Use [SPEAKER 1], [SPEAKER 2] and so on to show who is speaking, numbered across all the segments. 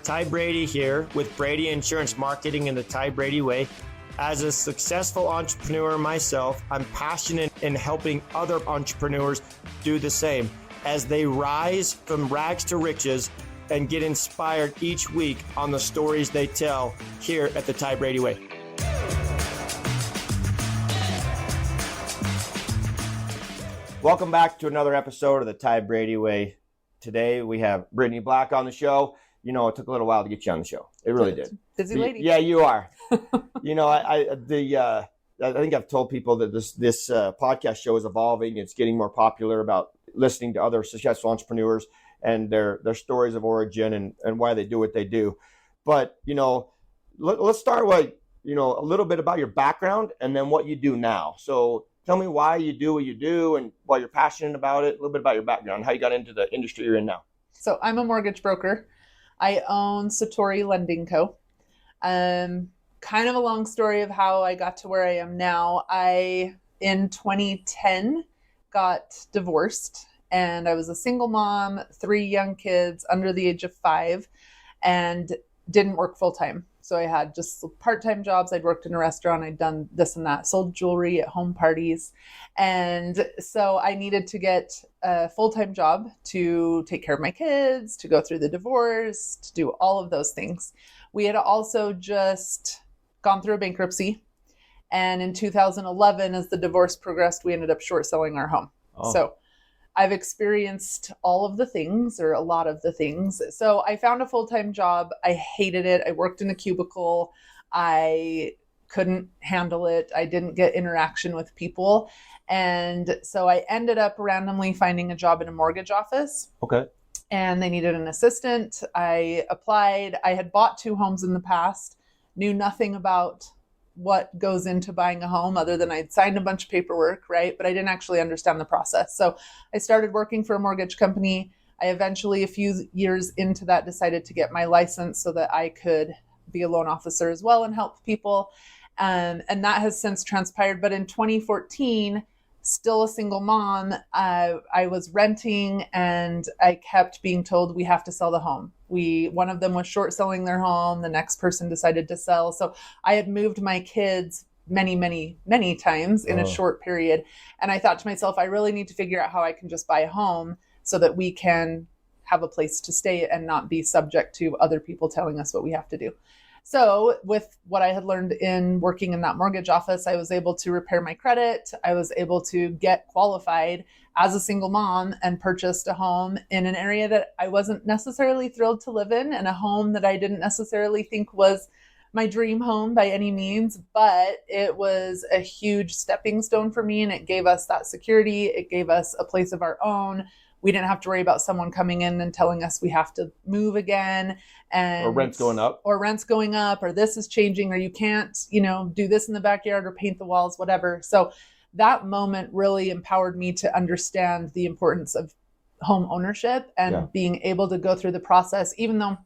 [SPEAKER 1] Ty Brady here with Brady Insurance Marketing and the Ty Brady Way. As a successful entrepreneur myself, I'm passionate in helping other entrepreneurs do the same as they rise from rags to riches and get inspired each week on the stories they tell here at the Ty Brady Way. Welcome back to another episode of the Ty Brady Way. Today we have Brittany Black on the show. You know, it took a little while to get you on the show. It really did.
[SPEAKER 2] Busy lady.
[SPEAKER 1] Yeah, you are. You know, I think I've told people that this podcast show is evolving. It's getting more popular about listening to other successful entrepreneurs and their stories of origin and why they do what they do. But, you know, let's start with, you know, a little bit about your background and then what you do now. So tell me why you do what you do and why you're passionate about it, a little bit about your background, how you got into the industry you're in now.
[SPEAKER 2] So I'm a mortgage broker. I own Satori Lending Co. Kind of a long story of how I got to where I am now. I, in 2010, got divorced, and I was a single mom, 3 young kids under the age of 5, and didn't work full time. So I had just part-time jobs. I'd worked in a restaurant. I'd done this and that, sold jewelry at home parties. And so I needed to get a full-time job to take care of my kids, to go through the divorce, to do all of those things. We had also just gone through a bankruptcy. And in 2011, as the divorce progressed, we ended up short selling our home. Oh. So I've experienced all of the things, or a lot of the things. So I found a full-time job. I hated it. I worked in a cubicle. I couldn't handle it. I didn't get interaction with people. And so I ended up randomly finding a job in a mortgage office.
[SPEAKER 1] Okay.
[SPEAKER 2] And they needed an assistant. I applied. I had bought 2 homes in the past, knew nothing about what goes into buying a home other than I'd signed a bunch of paperwork, right? But I didn't actually understand the process. So I started working for a mortgage company. I eventually, a few years into that, decided to get my license so that I could be a loan officer as well and help people. And that has since transpired. But in 2014, still a single mom, I was renting and I kept being told we have to sell the home. One of them was short selling their home. The next person decided to sell. So I had moved my kids many, many, many times in a short period. And I thought to myself, I really need to figure out how I can just buy a home so that we can have a place to stay and not be subject to other people telling us what we have to do. So with what I had learned in working in that mortgage office, I was able to repair my credit. I was able to get qualified as a single mom and purchased a home in an area that I wasn't necessarily thrilled to live in, and a home that I didn't necessarily think was my dream home by any means, but it was a huge stepping stone for me, and it gave us that security. It gave us a place of our own. We didn't have to worry about someone coming in and telling us we have to move again, or
[SPEAKER 1] rent's going up,
[SPEAKER 2] or this is changing, or you can't, do this in the backyard or paint the walls, whatever. So that moment really empowered me to understand the importance of home ownership and being able to go through the process. Even though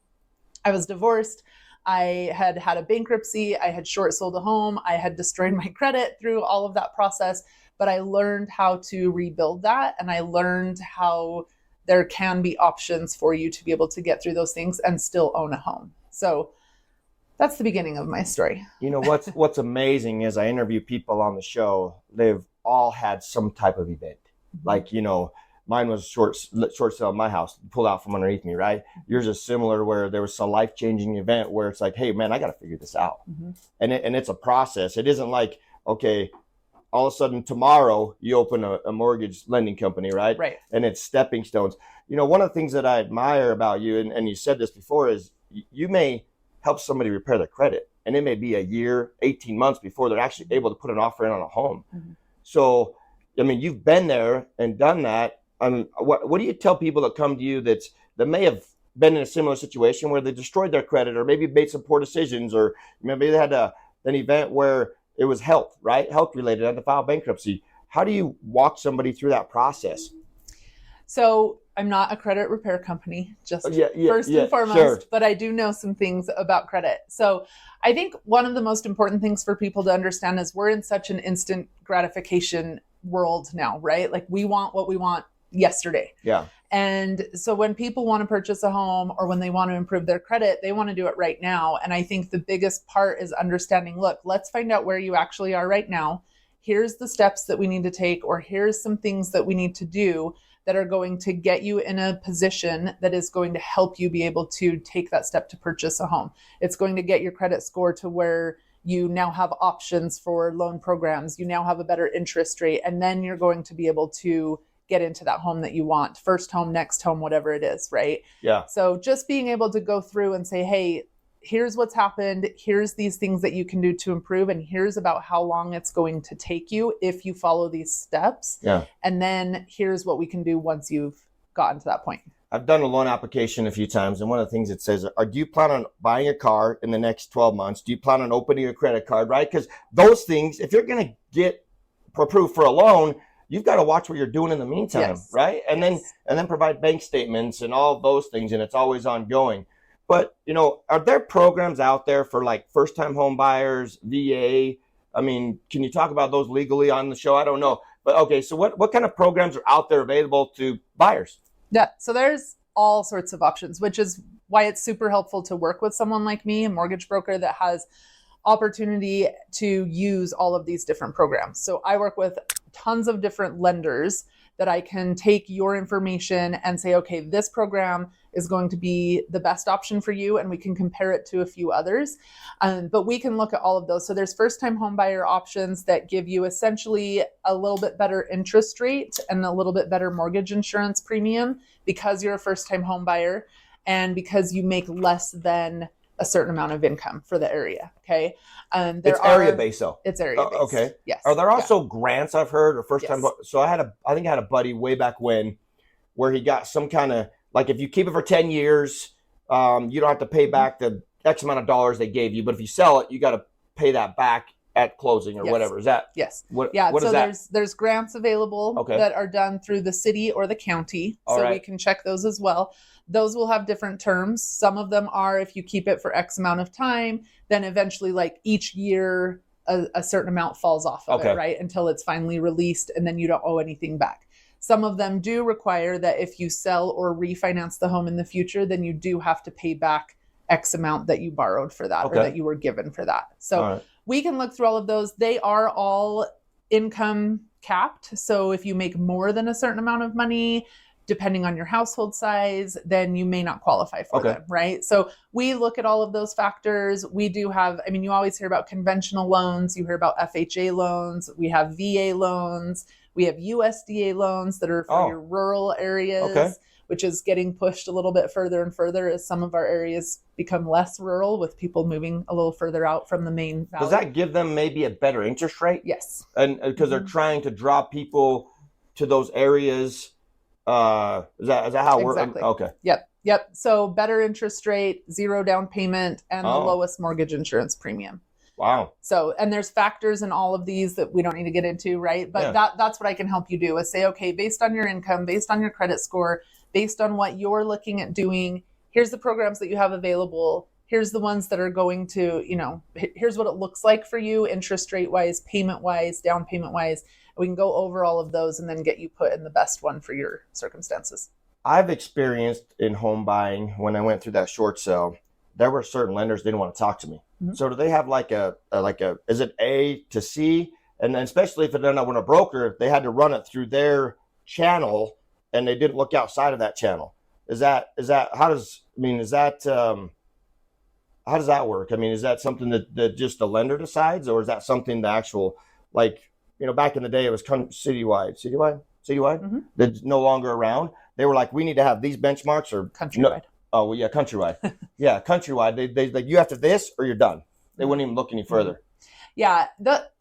[SPEAKER 2] I was divorced, I had had a bankruptcy, I had short sold a home, I had destroyed my credit through all of that process. But I learned how to rebuild that, and I learned how there can be options for you to be able to get through those things and still own a home. So that's the beginning of my story.
[SPEAKER 1] You know, what's amazing is I interview people on the show. They've all had some type of event. Like, you know, mine was short sale my house, pulled out from underneath me, right? Yours is similar, where there was a life-changing event where it's like, hey, man, I got to figure this out. Mm-hmm. And it's a process. It isn't like, okay, all of a sudden tomorrow you open a mortgage lending company, right?
[SPEAKER 2] Right.
[SPEAKER 1] And it's stepping stones. You know, one of the things that I admire about you, and you said this before, is you may help somebody repair their credit, and it may be a year, 18 months before they're actually able to put an offer in on a home. Mm-hmm. So, I mean, you've been there and done that. What do you tell people that come to you that may have been in a similar situation where they destroyed their credit, or maybe made some poor decisions, or maybe they had an event where it was health, right? Health related, had to file bankruptcy. How do you walk somebody through that process?
[SPEAKER 2] So I'm not a credit repair company, just first and foremost, sure. But I do know some things about credit. So I think one of the most important things for people to understand is we're in such an instant gratification world now, right? Like we want what we want yesterday.
[SPEAKER 1] Yeah.
[SPEAKER 2] And so when people want to purchase a home or when they want to improve their credit, they want to do it right now. And I think the biggest part is understanding, look, let's find out where you actually are right now. Here's the steps that we need to take, or here's some things that we need to do that are going to get you in a position that is going to help you be able to take that step to purchase a home. It's going to get your credit score to where you now have options for loan programs. You now have a better interest rate, and then you're going to be able to get into that home that you want, first home, next home, whatever it is, right?
[SPEAKER 1] Yeah.
[SPEAKER 2] So just being able to go through and say, hey, here's what's happened. Here's these things that you can do to improve. And here's about how long it's going to take you if you follow these steps.
[SPEAKER 1] Yeah.
[SPEAKER 2] And then here's what we can do once you've gotten to that point.
[SPEAKER 1] I've done a loan application a few times, and one of the things it says, do you plan on buying a car in the next 12 months? Do you plan on opening a credit card, right? Because those things, if you're going to get approved for a loan, you've got to watch what you're doing in the meantime,
[SPEAKER 2] Yes.
[SPEAKER 1] right? And then provide bank statements and all those things, and it's always ongoing. But, are there programs out there for like first-time home buyers, VA? I mean, can you talk about those legally on the show? I don't know. But okay, so what kind of programs are out there available to buyers?
[SPEAKER 2] Yeah, so there's all sorts of options, which is why it's super helpful to work with someone like me, a mortgage broker that has opportunity to use all of these different programs. So I work with tons of different lenders that I can take your information and say, okay, this program is going to be the best option for you, and we can compare it to a few others. But we can look at all of those. So there's first-time home buyer options that give you essentially a little bit better interest rate and a little bit better mortgage insurance premium because you're a first-time home buyer and because you make less than a certain amount of income for the area. Okay.
[SPEAKER 1] It's area based though.
[SPEAKER 2] It's area based.
[SPEAKER 1] Okay.
[SPEAKER 2] Yes.
[SPEAKER 1] Are there also grants I've heard or first time?
[SPEAKER 2] Yes.
[SPEAKER 1] So I think I had a buddy way back when where he got some kind of, like, if you keep it for 10 years, you don't have to pay back the X amount of dollars they gave you. But if you sell it, you got to pay that back at closing or whatever. Is that?
[SPEAKER 2] Yes.
[SPEAKER 1] What
[SPEAKER 2] so
[SPEAKER 1] is that?
[SPEAKER 2] there's grants available that are done through the city or the county. So we can check those as well. Those will have different terms. Some of them are if you keep it for X amount of time, then eventually like each year a certain amount falls off of it, right? Until it's finally released and then you don't owe anything back. Some of them do require that if you sell or refinance the home in the future, then you do have to pay back X amount that you borrowed for that or that you were given for that. So we can look through all of those. They are all income capped. So if you make more than a certain amount of money, depending on your household size, then you may not qualify for them, right? So we look at all of those factors. We do have, I mean, you always hear about conventional loans. You hear about FHA loans. We have VA loans. We have USDA loans that are for your rural areas, which is getting pushed a little bit further and further as some of our areas become less rural with people moving a little further out from the main valley.
[SPEAKER 1] Does that give them maybe a better interest rate?
[SPEAKER 2] Yes.
[SPEAKER 1] And because they're trying to draw people to those areas. Is that how it works?
[SPEAKER 2] Exactly.
[SPEAKER 1] Okay.
[SPEAKER 2] Yep. So better interest rate, zero down payment, and the lowest mortgage insurance premium.
[SPEAKER 1] Wow.
[SPEAKER 2] So, and there's factors in all of these that we don't need to get into, right? But that's what I can help you do is say, okay, based on your income, based on your credit score, based on what you're looking at doing, here's the programs that you have available. Here's the ones that are going to, here's what it looks like for you, interest rate wise, payment wise, down payment wise. We can go over all of those and then get you put in the best one for your circumstances.
[SPEAKER 1] I've experienced in home buying when I went through that short sale, there were certain lenders that didn't want to talk to me. Mm-hmm. So do they have like a is it A to C? And then especially if they're not with a broker, they had to run it through their channel and they didn't look outside of that channel. How does that work? I mean, is that something that just the lender decides, or is that something the actual, back in the day it was citywide, mm-hmm. That's no longer around. They were like, we need to have these benchmarks or
[SPEAKER 2] countrywide.
[SPEAKER 1] Oh, well, yeah, countrywide. Yeah, countrywide. They like, you have to this or you're done. They wouldn't even look any further.
[SPEAKER 2] Yeah,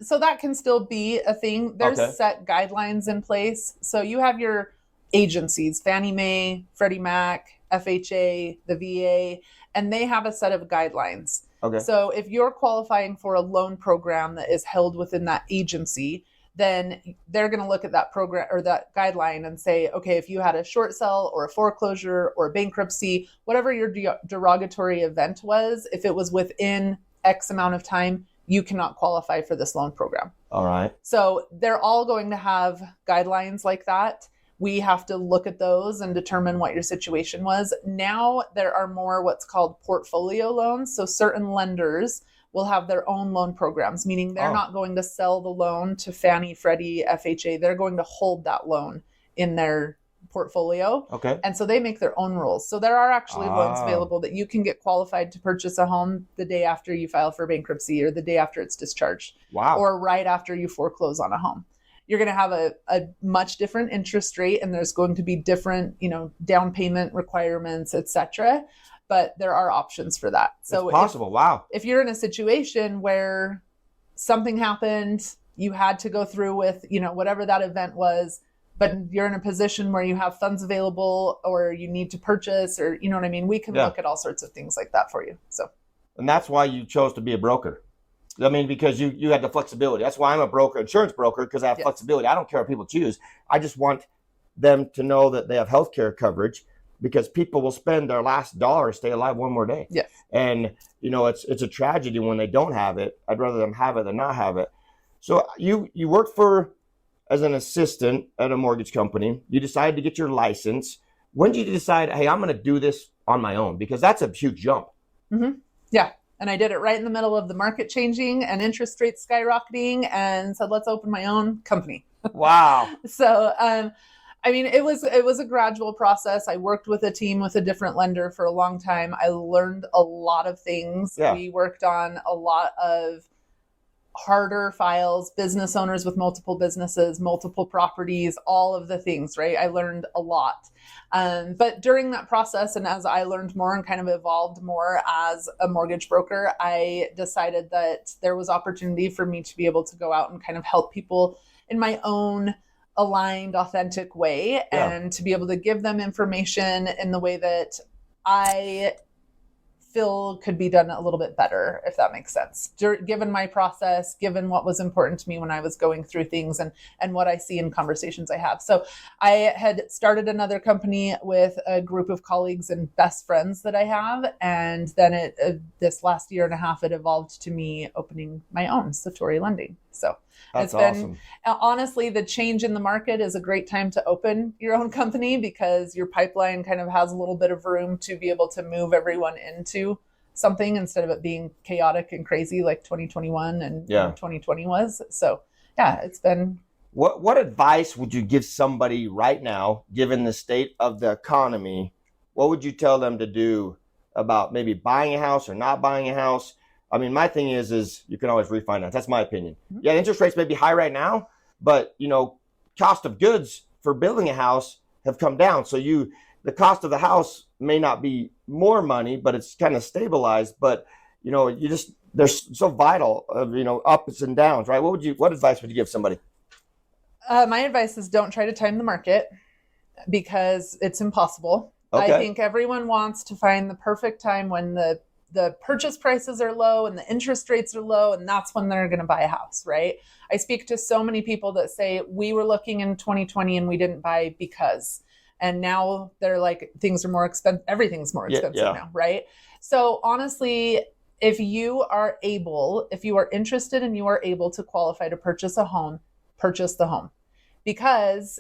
[SPEAKER 2] so that can still be a thing. There's set guidelines in place. So you have your agencies, Fannie Mae, Freddie Mac, FHA, the VA, and they have a set of guidelines. Okay. So if you're qualifying for a loan program that is held within that agency, then they're going to look at that program or that guideline and say, okay, if you had a short sale or a foreclosure or a bankruptcy, whatever your derogatory event was, if it was within X amount of time, you cannot qualify for this loan program.
[SPEAKER 1] All right.
[SPEAKER 2] So they're all going to have guidelines like that. we have to look at those and determine what your situation was. Now there are more what's called portfolio loans. So certain lenders will have their own loan programs, meaning they're not going to sell the loan to Fannie, Freddie, FHA. They're going to hold that loan in their portfolio.
[SPEAKER 1] Okay.
[SPEAKER 2] And so they make their own rules. So there are actually loans available that you can get qualified to purchase a home the day after you file for bankruptcy or the day after it's discharged.
[SPEAKER 1] Wow.
[SPEAKER 2] Or right after you foreclose on a home. You're going to have a much different interest rate, and there's going to be different, down payment requirements, etc. But there are options for that. So
[SPEAKER 1] it's possible. Wow.
[SPEAKER 2] If you're in a situation where something happened, you had to go through with, whatever that event was, but you're in a position where you have funds available or you need to purchase, or, you know what I mean? We can look at all sorts of things like that for you. So,
[SPEAKER 1] and that's why you chose to be a broker. I mean, because you had the flexibility. That's why I'm a broker, insurance broker, because I have flexibility. I don't care what people choose. I just want them to know that they have healthcare coverage, because people will spend their last dollar to stay alive one more day.
[SPEAKER 2] Yes.
[SPEAKER 1] And, it's a tragedy when they don't have it. I'd rather them have it than not have it. So you worked as an assistant at a mortgage company. You decided to get your license. When did you decide, hey, I'm going to do this on my own? Because that's a huge jump.
[SPEAKER 2] Mm-hmm. Yeah. And I did it right in the middle of the market changing and interest rates skyrocketing, and said, let's open my own company.
[SPEAKER 1] Wow.
[SPEAKER 2] So, it was a gradual process. I worked with a team with a different lender for a long time. I learned a lot of things.
[SPEAKER 1] Yeah.
[SPEAKER 2] We worked on a lot of harder files, business owners with multiple businesses, multiple properties, all of the things, right? I learned a lot. But during that process, and as I learned more and kind of evolved more as a mortgage broker, I decided that there was opportunity for me to be able to go out and kind of help people in my own aligned, authentic way, and to be able to give them information in the way that I feel could be done a little bit better, if that makes sense. Given my process, given what was important to me when I was going through things, and what I see in conversations I have. So I had started another company with a group of colleagues and best friends that I have. And then this last year and a half, it evolved to me opening my own Satori Lending. So
[SPEAKER 1] that's
[SPEAKER 2] it's been
[SPEAKER 1] awesome.
[SPEAKER 2] Honestly, the change in the market is a great time to open your own company, because your pipeline kind of has a little bit of room to be able to move everyone into something instead of it being chaotic and crazy like 2021 and 2020 was. So it's been.
[SPEAKER 1] What advice would you give somebody right now, given the state of the economy? What would you tell them to do about maybe buying a house or not buying a house? I mean, my thing is you can always refinance. That's my opinion. Mm-hmm. Yeah, interest rates may be high right now, but cost of goods for building a house have come down. So the cost of the house may not be more money, but it's kind of stabilized. But they're so vital of ups and downs, right? What advice would you give somebody?
[SPEAKER 2] My advice is don't try to time the market, because it's impossible. Okay. I think everyone wants to find the perfect time when the purchase prices are low and the interest rates are low, and that's when they're going to buy a house, right? I speak to so many people that say, we were looking in 2020 and we didn't buy because, and now they're like, things are more expensive. Everything's more expensive now, right? So honestly, if you are interested and you are able to qualify to purchase a home, purchase the home, because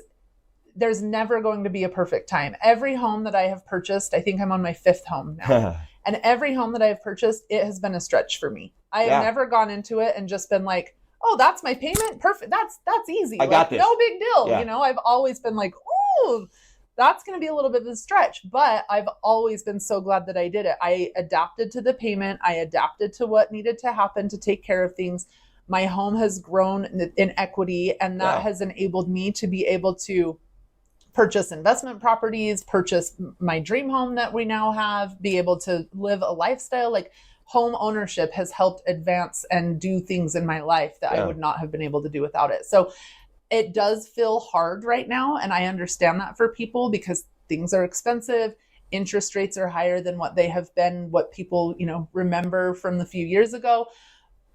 [SPEAKER 2] there's never going to be a perfect time. Every home that I have purchased, I think I'm on my 5th home now. And every home that I've purchased, it has been a stretch for me. I have never gone into it and just been like, oh, that's my payment? Perfect. That's easy.
[SPEAKER 1] I got this.
[SPEAKER 2] No big deal.
[SPEAKER 1] Yeah.
[SPEAKER 2] I've always been like, oh, that's going to be a little bit of a stretch. But I've always been so glad that I did it. I adapted to the payment. I adapted to what needed to happen to take care of things. My home has grown in equity, and that has enabled me to be able to purchase investment properties, purchase my dream home that we now have, be able to live a lifestyle. Like, home ownership has helped advance and do things in my life that I would not have been able to do without it. So it does feel hard right now. And I understand that for people, because things are expensive. Interest rates are higher than what they have been, what people, remember from the few years ago.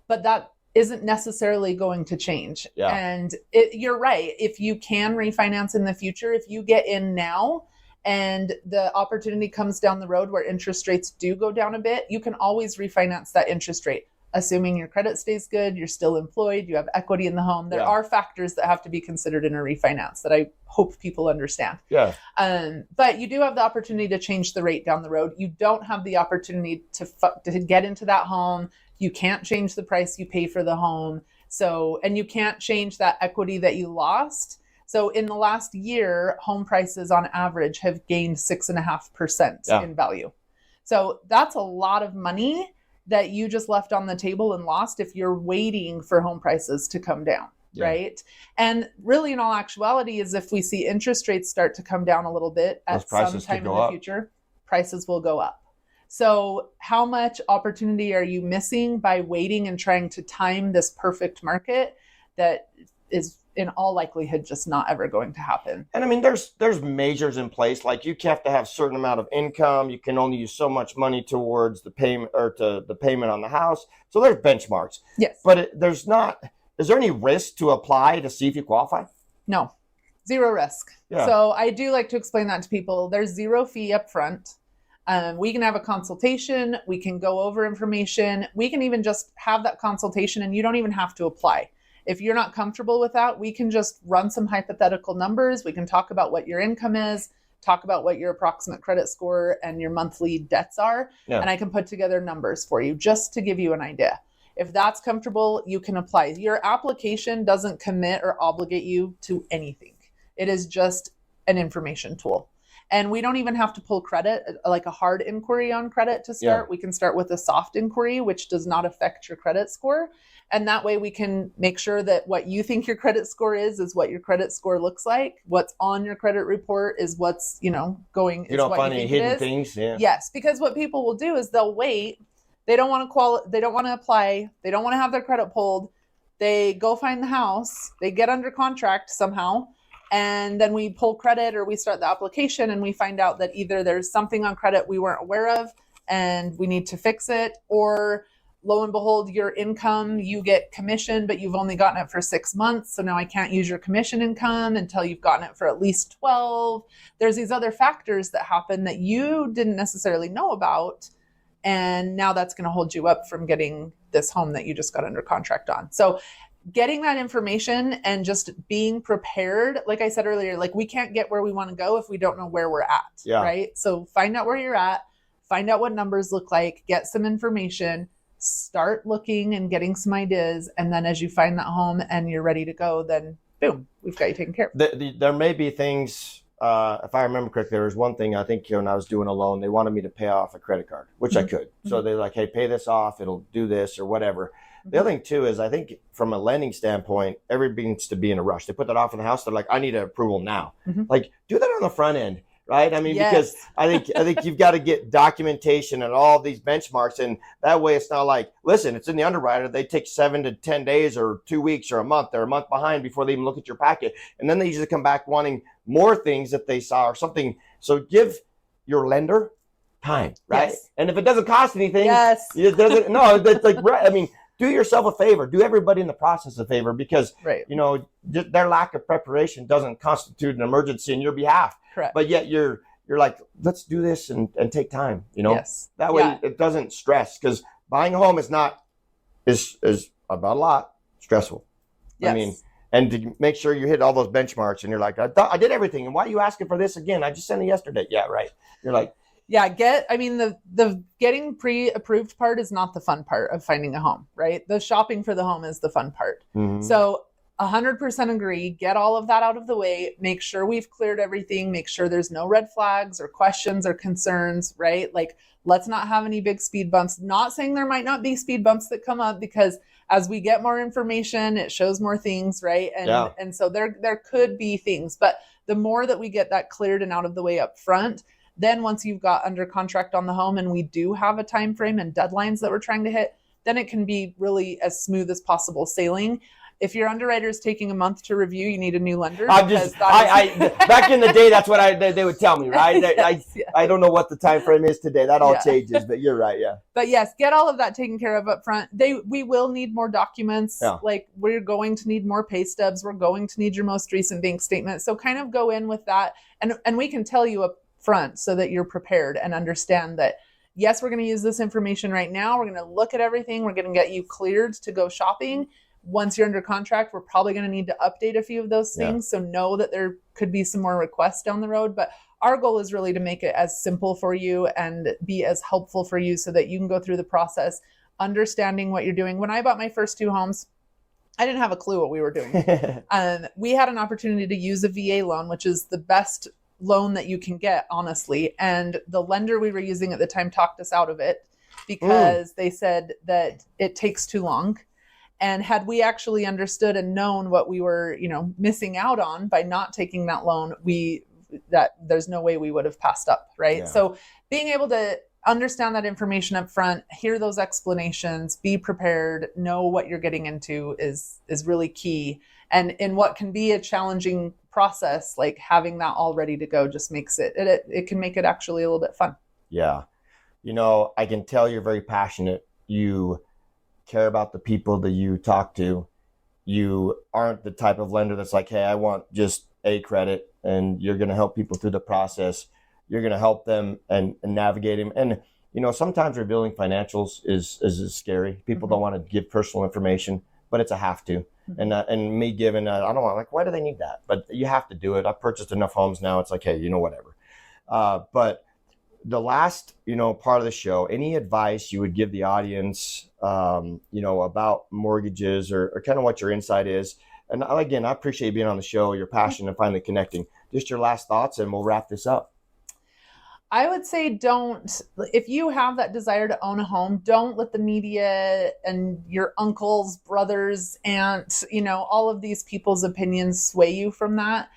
[SPEAKER 2] But that isn't necessarily going to change. Yeah. And you're right. If you can refinance in the future, if you get in now and the opportunity comes down the road where interest rates do go down a bit, you can always refinance that interest rate. assuming your credit stays good, you're still employed, you have equity in the home. There are factors that have to be considered in a refinance that I hope people understand.
[SPEAKER 1] Yeah.
[SPEAKER 2] But you do have the opportunity to change the rate down the road. You don't have the opportunity to get into that home. You can't change the price you pay for the home. So, and you can't change that equity that you lost. So in the last year, home prices on average have gained 6.5% in value. So that's a lot of money that you just left on the table and lost if you're waiting for home prices to come down, right? And really, in all actuality, is if we see interest rates start to come down a little bit at some time in the future, prices will go up. So how much opportunity are you missing by waiting and trying to time this perfect market that is in all likelihood just not ever going to happen?
[SPEAKER 1] And I mean, there's measures in place, like you have to have a certain amount of income. You can only use so much money towards the payment or to the payment on the house. So there's benchmarks.
[SPEAKER 2] Yes.
[SPEAKER 1] But is there any risk to apply to see if you qualify?
[SPEAKER 2] No, zero risk.
[SPEAKER 1] Yeah.
[SPEAKER 2] So I do like to explain that to people. There's zero fee up front. We can have a consultation. We can go over information. We can even just have that consultation and you don't even have to apply. If you're not comfortable with that, we can just run some hypothetical numbers. We can talk about what your income is, talk about what your approximate credit score and your monthly debts are. Yeah. And I can put together numbers for you just to give you an idea. If that's comfortable, you can apply. Your application doesn't commit or obligate you to anything. It is just an information tool. And we don't even have to pull credit, like a hard inquiry on credit to start. Yeah. We can start with a soft inquiry, which does not affect your credit score. And that way we can make sure that what you think your credit score is what your credit score looks like. What's on your credit report is what's, going.
[SPEAKER 1] You don't find any hidden things. Yeah.
[SPEAKER 2] Yes. Because what people will do is they'll wait. They don't want to they don't want to apply. They don't want to have their credit pulled. They go find the house. They get under contract somehow. And then we pull credit or we start the application and we find out that either there's something on credit we weren't aware of and we need to fix it, or lo and behold, your income, you get commission, but you've only gotten it for 6 months. So now I can't use your commission income until you've gotten it for at least 12. There's these other factors that happen that you didn't necessarily know about. And now that's going to hold you up from getting this home that you just got under contract on. So getting that information and just being prepared, like I said earlier, like we can't get where we want to go if we don't know where we're at, right? So find out where you're at, find out what numbers look like, get some information, start looking and getting some ideas. And then as you find that home and you're ready to go, then boom, we've got you taken care of.
[SPEAKER 1] There may be things, if I remember correctly, there was one thing I think when I was doing a loan, they wanted me to pay off a credit card, which I could. So they're like, hey, pay this off, it'll do this or whatever. The other thing too is I think from a lending standpoint, everybody needs to be in a rush. They put that off in the house. They're like, I need an approval now. Like do that on the front end, right? I mean, because I think you've got to get documentation and all these benchmarks. And that way it's not like, listen, it's in the underwriter. They take 7 to 10 days or 2 weeks or a month. They're a month behind before they even look at your packet. And then they usually come back wanting more things that they saw or something. So give your lender time, right? Yes. And if it doesn't cost anything, it doesn't, no, it's like, right. I mean, do yourself a favor, do everybody in the process a favor, because, their lack of preparation doesn't constitute an emergency in your behalf.
[SPEAKER 2] Correct.
[SPEAKER 1] But yet you're like, let's do this and take time,
[SPEAKER 2] Yes.
[SPEAKER 1] That way it doesn't stress, because buying a home is about a lot stressful.
[SPEAKER 2] Yes.
[SPEAKER 1] I mean, and to make sure you hit all those benchmarks and you're like, I did everything. And why are you asking for this again? I just sent it yesterday. Yeah, right. You're like,
[SPEAKER 2] the getting pre-approved part is not the fun part of finding a home, right? The shopping for the home is the fun part. So 100% agree, get all of that out of the way, make sure we've cleared everything, make sure there's no red flags or questions or concerns, right? Like, let's not have any big speed bumps. Not saying there might not be speed bumps that come up, because as we get more information, it shows more things, right? And so there could be things, but the more that we get that cleared and out of the way up front, then once you've got under contract on the home and we do have a time frame and deadlines that we're trying to hit, then it can be really as smooth as possible sailing. If your underwriter is taking a month to review, you need a new lender.
[SPEAKER 1] Back in the day, that's what they would tell me, right? I don't know what the time frame is today. That all changes, but you're right, yeah.
[SPEAKER 2] But yes, get all of that taken care of up front. We will need more documents. Yeah. Like, we're going to need more pay stubs. We're going to need your most recent bank statement. So kind of go in with that, and we can tell you up front so that you're prepared and understand that yes, we're going to use this information right now. We're going to look at everything. We're going to get you cleared to go shopping. Once you're under contract, we're probably going to need to update a few of those things. So know that there could be some more requests down the road. But our goal is really to make it as simple for you and be as helpful for you so that you can go through the process, understanding what you're doing. When I bought my first 2 homes, I didn't have a clue what we were doing. We had an opportunity to use a VA loan, which is the best loan that you can get, honestly. And the lender we were using at the time talked us out of it because they said that it takes too long. And had we actually understood and known what we were, missing out on by not taking that loan, there's no way we would have passed up, right? Yeah. So being able to understand that information up front, hear those explanations, be prepared, know what you're getting into is really key. And in what can be a challenging process, like having that all ready to go just makes it can make it actually a little bit fun.
[SPEAKER 1] Yeah. I can tell you're very passionate. You care about the people that you talk to. You aren't the type of lender that's like, hey, I want just a credit, and you're going to help people through the process. You're going to help them and navigate them. And, sometimes revealing financials is scary. People don't want to give personal information, but it's a have to. And me giving, I don't want, why do they need that? But you have to do it. I've purchased enough homes now. It's like, hey, whatever. But the last, part of the show, any advice you would give the audience, about mortgages or kind of what your insight is. And again, I appreciate you being on the show, your passion and finally connecting. Just your last thoughts and we'll wrap this up.
[SPEAKER 2] I would say if you have that desire to own a home, don't let the media and your uncles, brothers, aunts, all of these people's opinions sway you from that.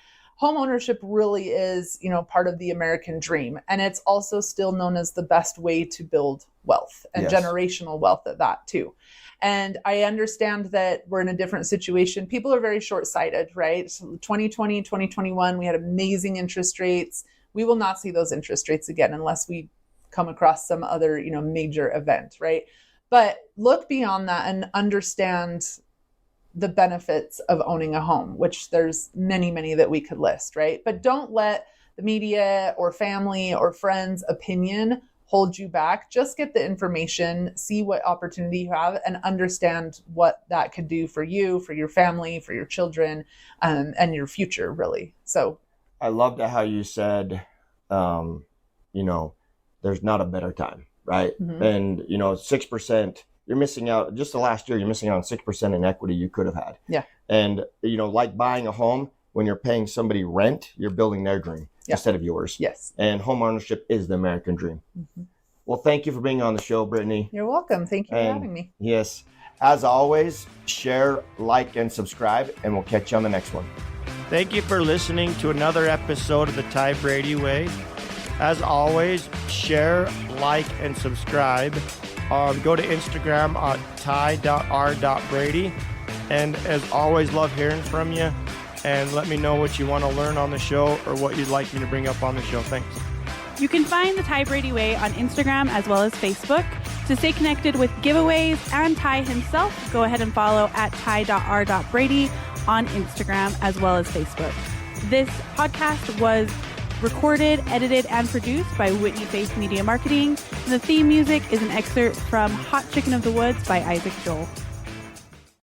[SPEAKER 2] Homeownership really is, part of the American dream. And it's also still known as the best way to build wealth and generational wealth at that too. And I understand that we're in a different situation. People are very short-sighted, right? So 2020, 2021, we had amazing interest rates. We will not see those interest rates again unless we come across some other, major event, right? But look beyond that and understand the benefits of owning a home, which there's many, many that we could list, right? But don't let the media or family or friends' opinion hold you back. Just get the information, see what opportunity you have, and understand what that could do for you, for your family, for your children, and your future, really. So
[SPEAKER 1] I loved how you said, there's not a better time, right? Mm-hmm. And, 6%, you're missing out. Just the last year, you're missing out on 6% in equity you could have had.
[SPEAKER 2] Yeah.
[SPEAKER 1] And, like buying a home, when you're paying somebody rent, you're building their dream instead of yours.
[SPEAKER 2] Yes.
[SPEAKER 1] And home ownership is the American dream. Mm-hmm. Well, thank you for being on the show, Brittany.
[SPEAKER 2] You're welcome. Thank you for having me.
[SPEAKER 1] Yes. As always, share, like, and subscribe, and we'll catch you on the next one. Thank you for listening to another episode of the Ty Brady Way. As always, share, like, and subscribe. Go to Instagram at ty.r.brady. And as always, love hearing from you. And let me know what you want to learn on the show or what you'd like me to bring up on the show. Thanks.
[SPEAKER 3] You can find the Ty Brady Way on Instagram as well as Facebook. To stay connected with giveaways and Ty himself, go ahead and follow at ty.r.brady on Instagram as well as Facebook. This podcast was recorded, edited, and produced by Whitney Faith Media Marketing. And the theme music is an excerpt from Hot Chicken of the Woods by Isaac Joel.